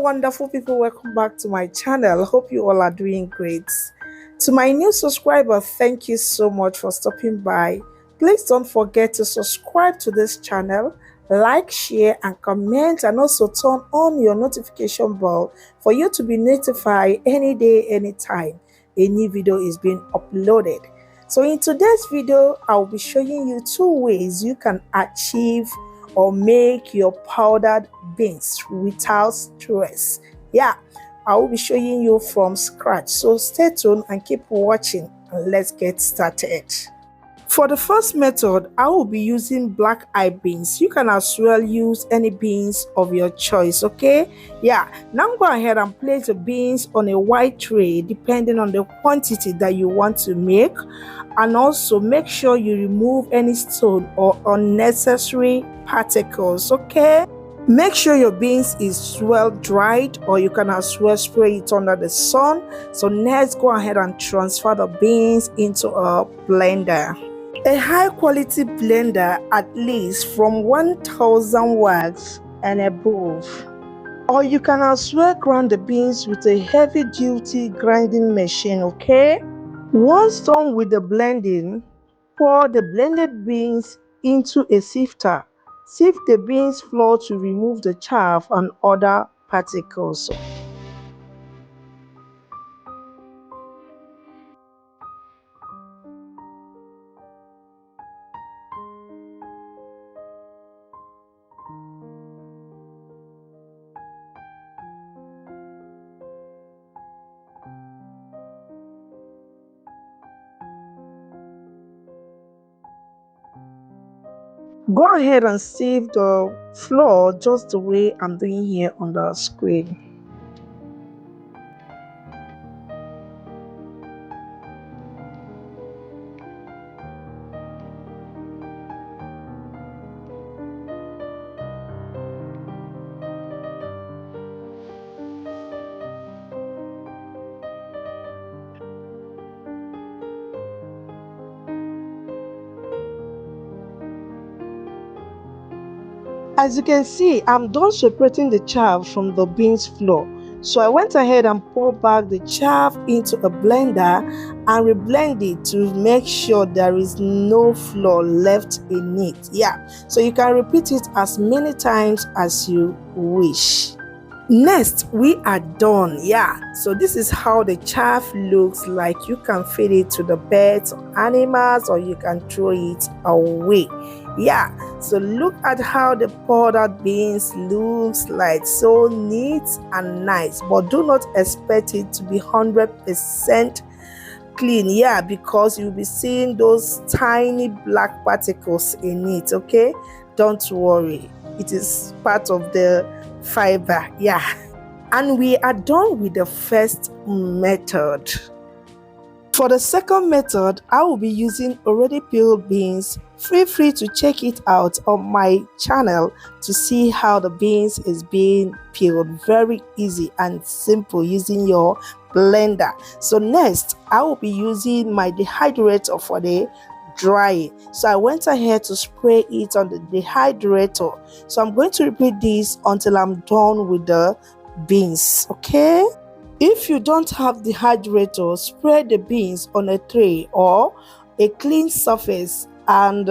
wonderful people, welcome back to my channel. Hope you all are doing great. To my new subscriber, thank you so much for stopping by. Please don't forget to subscribe to this channel, like, share and comment, and also turn on your notification bell for you to be notified any day, anytime a new video is being uploaded. So in today's video, I'll be showing you 2 ways you can achieve or make your powdered beans without stress. Yeah, I will be showing you from scratch, so stay tuned and keep watching, and let's get started. For the first method, I will be using black eye beans. You can as well use any beans of your choice, okay? Yeah, now go ahead and place the beans on a white tray depending on the quantity that you want to make, and also make sure you remove any stone or unnecessary particles, okay? Make sure your beans is well dried, or you can as well spray it under the sun. So next, go ahead and transfer the beans into a blender. A high quality blender, at least from 1000 watts and above. Or you can as well grind the beans with a heavy duty grinding machine, okay? Once done with the blending, pour the blended beans into a sifter. Sift the beans flour to remove the chaff and other particles. Go ahead and sieve the flour just the way I'm doing here on the screen. As you can see, I'm done separating the chaff from the beans flour. So I went ahead and poured back the chaff into a blender and reblend it to make sure there is no flour left in it. Yeah, so you can repeat it as many times as you wish. Next, we are done. Yeah, so this is how the chaff looks like. You can feed it to the birds or animals, or you can throw it away. Yeah, so look at how the powdered beans looks like, so neat and nice, but do not expect it to be 100% clean. Yeah, because you'll be seeing those tiny black particles in it. Okay, don't worry, it is part of the fiber. Yeah, and we are done with the first method. For the second method, I will be using already peeled beans. Feel free to check it out on my channel to see how the beans is being peeled. Very easy and simple using your blender. So next, I will be using my dehydrator for the drying. So I went ahead to spray it on the dehydrator. So I'm going to repeat this until I'm done with the beans, okay? If you don't have the dehydrator, spread the beans on a tray or a clean surface and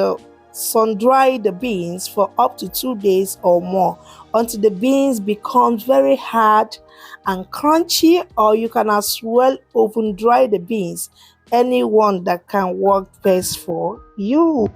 sun dry the beans for up to 2 days or more until the beans becomes very hard and crunchy, or you can as well oven dry the beans, anyone that can work best for you.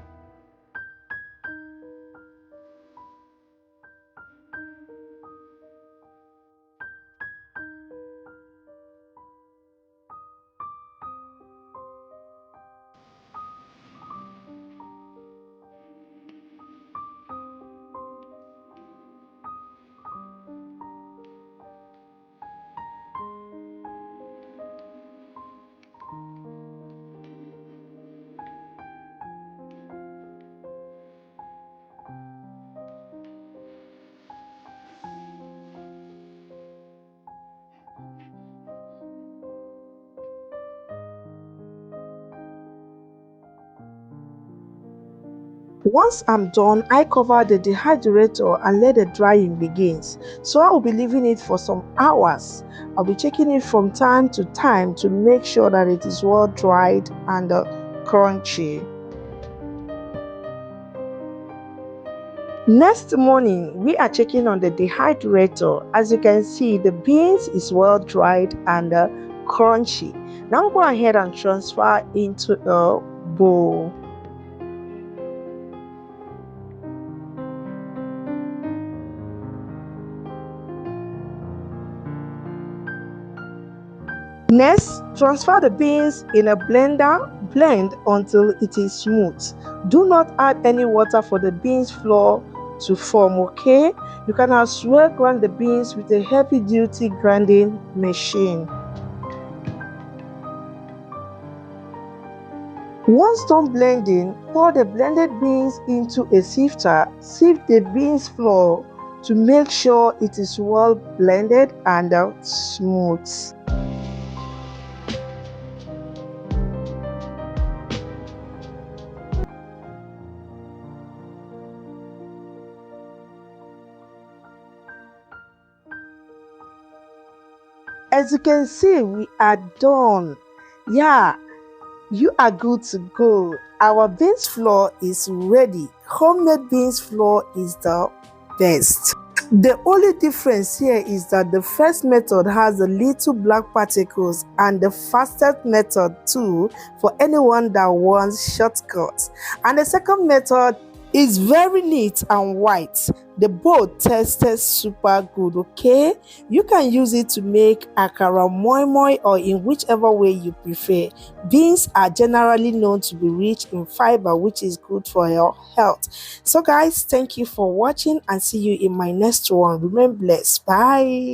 Once I'm done, I cover the dehydrator and let the drying begins. So I will be leaving it for some hours. I'll be checking it from time to time to make sure that it is well dried and crunchy. Next morning, we are checking on the dehydrator. As you can see, the beans is well dried and crunchy. Now go ahead and transfer into a bowl. Next, transfer the beans in a blender, blend until it is smooth. Do not add any water for the beans flour to form, okay? You can as well grind the beans with a heavy duty grinding machine. Once done blending, pour the blended beans into a sifter. Sift the beans flour to make sure it is well blended and smooth. As you can see, we are done. Yeah, you are good to go. Our beans flour is ready. Homemade beans flour is the best. The only difference here is that the first method has a little black particles and the fastest method too for anyone that wants shortcuts. And the second method is very neat and white. The both tasted super good, okay? You can use it to make Ankara, moi-moi, or in whichever way you prefer. Beans are generally known to be rich in fiber, which is good for your health. So guys, thank you for watching and see you in my next one. Remain blessed. Bye.